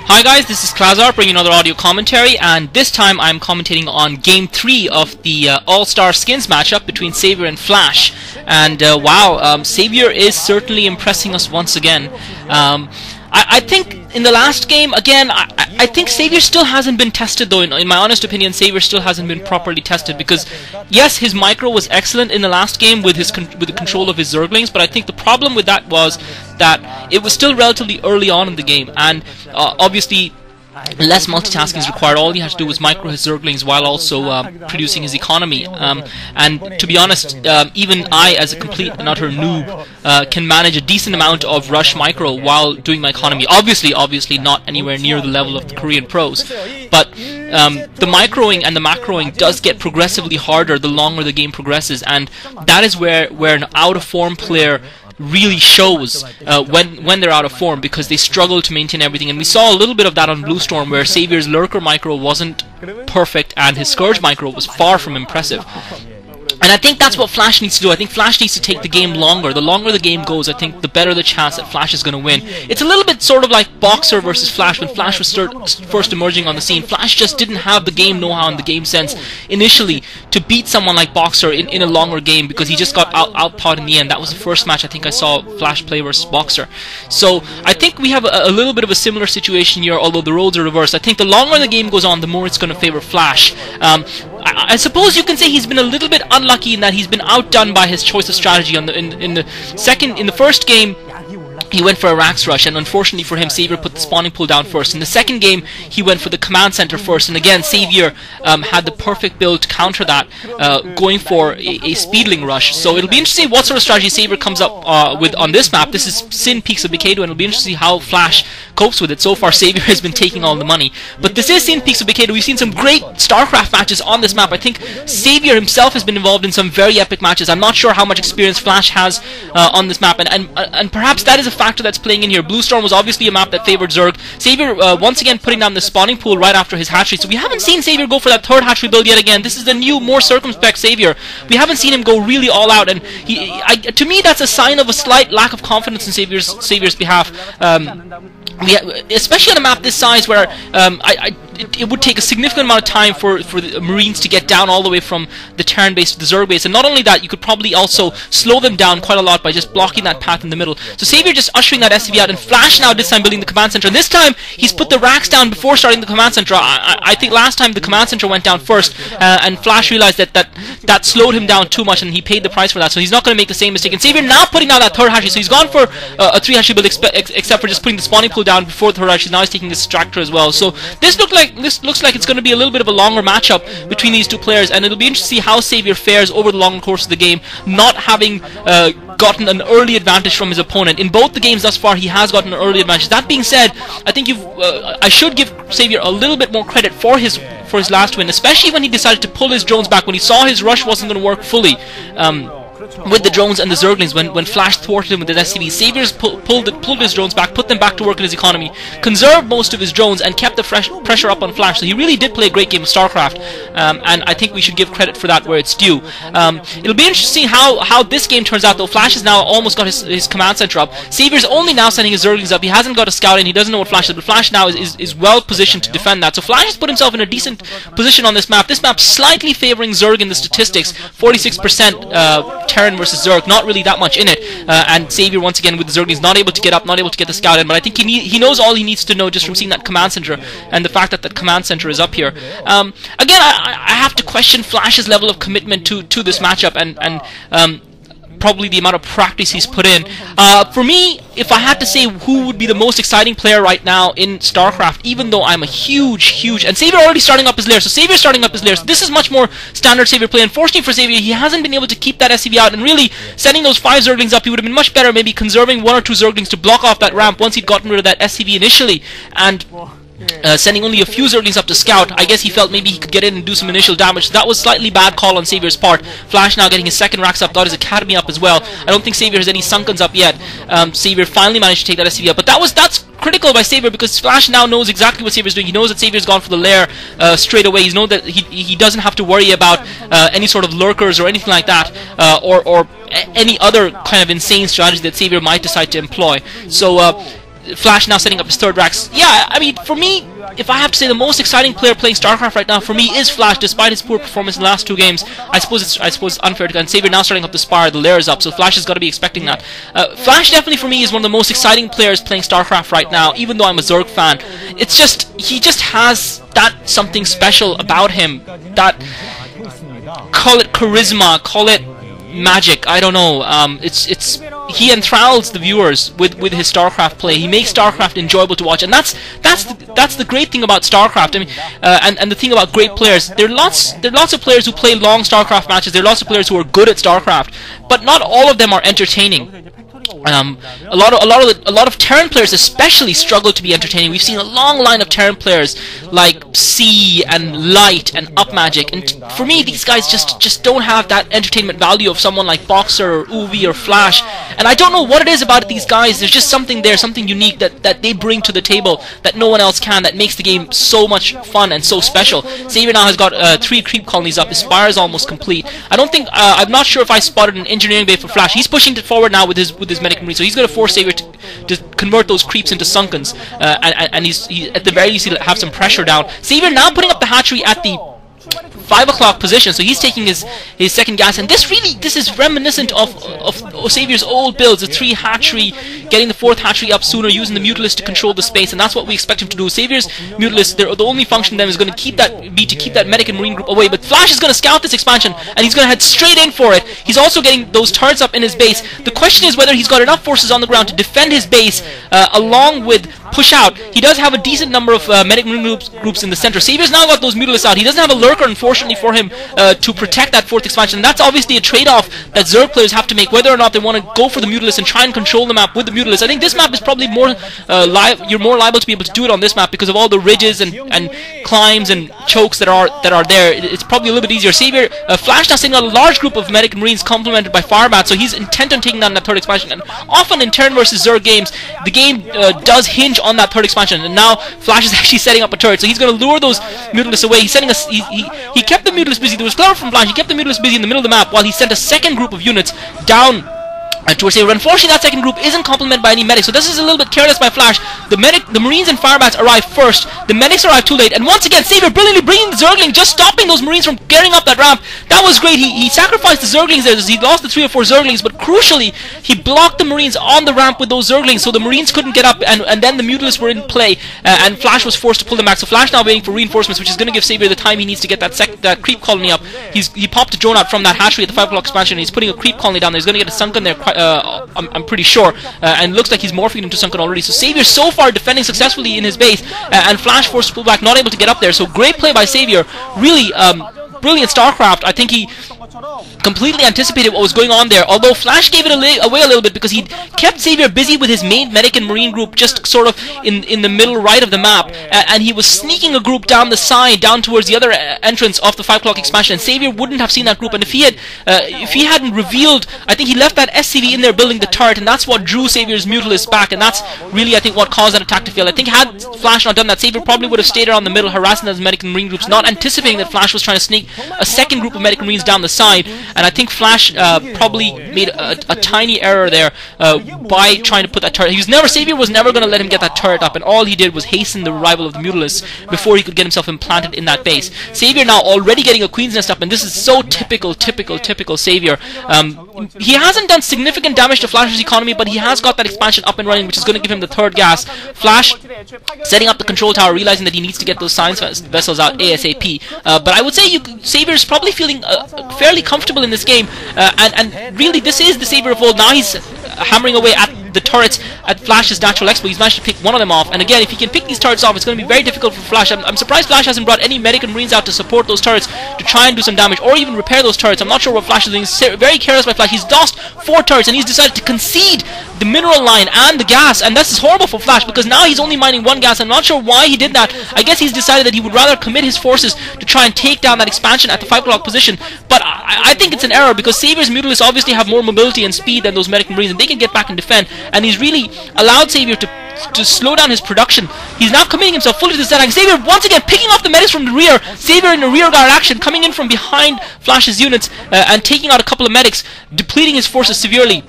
Hi guys, this is Klazar bringing another audio commentary, and this time I'm commentating on Game 3 of the All-Star Skins matchup between Savior and Flash. And wow, Savior is certainly impressing us once again. I think in the last game, again, I think Savior still hasn't been tested though. In my honest opinion, Savior still hasn't been properly tested because, yes, his micro was excellent in the last game with the control of his Zerglings, but I think the problem with that was that it was still relatively early on in the game, and obviously less multitasking is required. All he had to do was micro his Zerglings while also producing his economy. And to be honest, even I, as a complete and utter noob, can manage a decent amount of rush micro while doing my economy. Obviously not anywhere near the level of the Korean pros, but the microing and the macroing does get progressively harder the longer the game progresses, and that is where an out-of-form player really shows when they're out of form, because they struggle to maintain everything. And we saw a little bit of that on Blue Storm, where Savior's Lurker micro wasn't perfect and his Scourge micro was far from impressive. And I think that's what Flash needs to do. I think Flash needs to take the game longer. The longer the game goes, I think the better the chance that Flash is going to win. It's a little bit sort of like Boxer versus Flash when Flash was first emerging on the scene. Flash just didn't have the game know-how and the game sense initially to beat someone like Boxer in a longer game, because he just got outpawed in the end. That was the first match I think I saw Flash play versus Boxer. So I think we have a little bit of a similar situation here, although the roles are reversed. I think the longer the game goes on, the more it's going to favor Flash. I suppose you can say he's been a little bit unlucky in that he's been outdone by his choice of strategy. In the first game, he went for a Rax Rush, and unfortunately for him, Savior put the spawning pool down first. In the second game, he went for the command center first, and again, Savior had the perfect build to counter that, going for a Speedling Rush. So it'll be interesting what sort of strategy Savior comes up with on this map. This is Sin Peaks of Baekdu, and it'll be interesting to see how Flash copes with it. So far, Savior has been taking all the money, but this is Sin Peaks of Baekdu. We've seen some great StarCraft matches on this map. I think Savior himself has been involved in some very epic matches. I'm not sure how much experience Flash has on this map, and perhaps that is a factor that's playing in here. Blue Storm was obviously a map that favored Zerg. Savior once again putting down the spawning pool right after his hatchery, so we haven't seen Savior go for that third hatchery build yet again. This is the new, more circumspect Savior. We haven't seen him go really all out, and to me that's a sign of a slight lack of confidence in Savior's behalf. Especially on a map this size, where it would take a significant amount of time for the Marines to get down all the way from the Terran base to the Zerg base, and not only that, you could probably also slow them down quite a lot by just blocking that path in the middle. So Savior just ushering that SCV out, and Flash now this time building the command center, and this time he's put the racks down before starting the command center. I think last time the command center went down first, and Flash realized that slowed him down too much, and he paid the price for that, so he's not going to make the same mistake. And Savior now putting down that third hatchery, so he's gone for a 3 hatchery build, except for just putting the spawning pool down before the third hatchery. Now he's taking this extractor as well. So this looks like it's going to be a little bit of a longer matchup between these two players, and it'll be interesting to see how Savior fares over the long course of the game, not having gotten an early advantage from his opponent. In both the games thus far, he has gotten an early advantage. That being said, I think I should give Savior a little bit more credit for his last win, especially when he decided to pull his drones back when he saw his rush wasn't going to work fully. With the drones and the Zerglings, when Flash thwarted him with his SCV, Savior's pulled his drones back, put them back to work in his economy, conserved most of his drones, and kept the pressure up on Flash. So he really did play a great game of StarCraft, and I think we should give credit for that where it's due. It'll be interesting how this game turns out, though. Flash has now almost got his command center up. Savior's only now sending his Zerglings up. He hasn't got a scout in, he doesn't know what Flash is, but Flash now is well positioned to defend that. So Flash has put himself in a decent position on this map. This map slightly favoring Zerg in the statistics, 46% Terran versus Zerg, not really that much in it, and Savior once again with the Zerglings not able to get up, not able to get the scout in, but I think he knows all he needs to know just from seeing that command center and the fact that that command center is up here. Again, I have to question Flash's level of commitment to this matchup, and probably the amount of practice he's put in. For me, if I had to say who would be the most exciting player right now in StarCraft, even though I'm a huge, and Savior already starting up his lair, so Savior starting up his lair, so this is much more standard Savior play. Unfortunately for Savior, he hasn't been able to keep that SCV out, and really, sending those 5 Zerglings up, he would have been much better maybe conserving 1 or 2 Zerglings to block off that ramp once he'd gotten rid of that SCV initially, and sending only a few Zerglings up to scout. I guess he felt maybe he could get in and do some initial damage. So that was slightly bad call on Savior's part. Flash now getting his second racks up, got his academy up as well. I don't think Savior has any Sunkens up yet. Savior finally managed to take that SCV up, but that's critical by Savior, because Flash now knows exactly what Savior's doing. He knows that Savior's gone for the lair straight away. He knows that he doesn't have to worry about any sort of lurkers or anything like that, or any other kind of insane strategy that Savior might decide to employ. So Flash now setting up his third racks. Yeah, I mean, for me, if I have to say the most exciting player playing StarCraft right now, for me, is Flash, despite his poor performance in the last 2 games. I suppose it's unfair to, and Savior now starting up the Spire, the layers up, so Flash has got to be expecting that. Flash definitely for me is one of the most exciting players playing StarCraft right now, even though I'm a Zerg fan. It's just, he just has that something special about him, that, call it charisma, call it magic, I don't know. He enthralls the viewers with his StarCraft play. He makes StarCraft enjoyable to watch, and that's the great thing about StarCraft. I mean, and the thing about great players, there are lots of players who play long StarCraft matches. There are lots of players who are good at StarCraft, but not all of them are entertaining. A lot of Terran players especially struggle to be entertaining. We've seen a long line of Terran players like C and Light and Up Magic, and for me these guys just don't have that entertainment value of someone like Boxer or Uvi or Flash. And I don't know what it is about these guys. There's just something there, something unique that they bring to the table that no one else can, that makes the game so much fun and so special. Savior now has got 3 creep colonies up. His Spire is almost complete. I'm not sure if I spotted an engineering bay for Flash. He's pushing it forward now with his Medic Marine, so he's going to force Savior to convert those creeps into Sunkens, and he at the very least he'll have some pressure down. Savior now putting up the hatchery at the 5 o'clock position, so he's taking his second gas, and this is reminiscent of Savior's old builds, the 3 hatchery, getting the 4th hatchery up sooner, using the Mutalisk to control the space, and that's what we expect him to do. Savior's Mutalisk, the only function then is going to keep that Medic and Marine group away, but Flash is going to scout this expansion, and he's going to head straight in for it. He's also getting those turrets up in his base. The question is whether he's got enough forces on the ground to defend his base, along with push out. He does have a decent number of Medic Marine groups in the center. Savior's now got those Mutalisks out. He doesn't have a Lurker, unfortunately for him, to protect that 4th expansion. And that's obviously a trade-off that Zerg players have to make, whether or not they want to go for the Mutalisk and try and control the map with the Mutalisk. I think this map is probably more you're more liable to be able to do it on this map because of all the ridges and climbs and chokes that are there. It's probably a little bit easier. Savior, Flash now sending out a large group of Medic Marines complemented by Firebat, so he's intent on taking down that 3rd expansion. And often in Terran versus Zerg games, the game does hinge on that 3rd expansion, and now Flash is actually setting up a turret, so he's going to lure those Mutalisks away. He's sending he kept the Mutalisks busy. There was clever from Flash. He kept the Mutalisks busy in the middle of the map while he sent a second group of units down towards Savior. Unfortunately, that second group isn't complemented by any medics, so this is a little bit careless by Flash. The Marines and Firebats arrive first. The medics arrive too late, and once again, Savior brilliantly bringing the Zergling, just stopping those Marines from getting up that ramp. That was great. He sacrificed the Zerglings there. He lost the 3 or 4 Zerglings, but crucially, he blocked the Marines on the ramp with those Zerglings, so the Marines couldn't get up, and then the Mutalisks were in play, and Flash was forced to pull them back. So Flash now waiting for reinforcements, which is going to give Savior the time he needs to get that creep colony up. He popped a drone out from that hatchery at the 5 o'clock expansion, and he's putting a creep colony down there. He's going to get a Sunken there, I'm pretty sure, and looks like he's morphing into Sunken already. So Savior so far defending successfully in his base, and Flash forced to pull back, not able to get up there. So great play by Savior. Really brilliant StarCraft. I think he completely anticipated what was going on there, although Flash gave it away a little bit because he kept Savior busy with his main Medic and Marine group just sort of in the middle right of the map, and he was sneaking a group down the side, down towards the other entrance of the 5 o'clock expansion, and Savior wouldn't have seen that group, and if he hadn't revealed, I think he left that SCV in there building the turret, and that's what drew Savior's Mutalisks back, and that's really, I think, what caused that attack to fail. I think had Flash not done that, Savior probably would have stayed around the middle, harassing those Medic and Marine groups, not anticipating that Flash was trying to sneak a second group of Medic and Marines down the side. And I think Flash probably made a tiny error there by trying to put that turret. Savior was never going to let him get that turret up, and all he did was hasten the arrival of the Mutalisks before he could get himself implanted in that base. Savior now already getting a Queen's Nest up, and this is so typical Savior. He hasn't done significant damage to Flash's economy, but he has got that expansion up and running, which is going to give him the 3rd gas. Flash setting up the control tower, realizing that he needs to get those science vessels out ASAP. But I would say Savior's probably feeling fairly comfortable in this game, and really this is the Savior of old. Now he's hammering away at the turrets at Flash's natural expo. He's managed to pick one of them off, and again, if he can pick these turrets off, it's going to be very difficult for Flash. I'm surprised Flash hasn't brought any Medic and Marines out to support those turrets, to try and do some damage, or even repair those turrets. I'm not sure what Flash is doing. He's very careless by Flash. He's lost 4 turrets, and he's decided to concede the mineral line and the gas, and this is horrible for Flash, because now he's only mining 1 gas. I'm not sure why he did that. I guess he's decided that he would rather commit his forces to try and take down that expansion at the 5 o'clock position, but I think it's an error, because Savior's Mutalisks obviously have more mobility and speed than those Medic and Marines, and they can get back and defend, and he's really allowed Savior to slow down his production. He's now committing himself fully to this attack. Savior once again picking off the medics from the rear. Savior in a rear guard action, coming in from behind Flash's units and taking out a couple of medics, depleting his forces severely.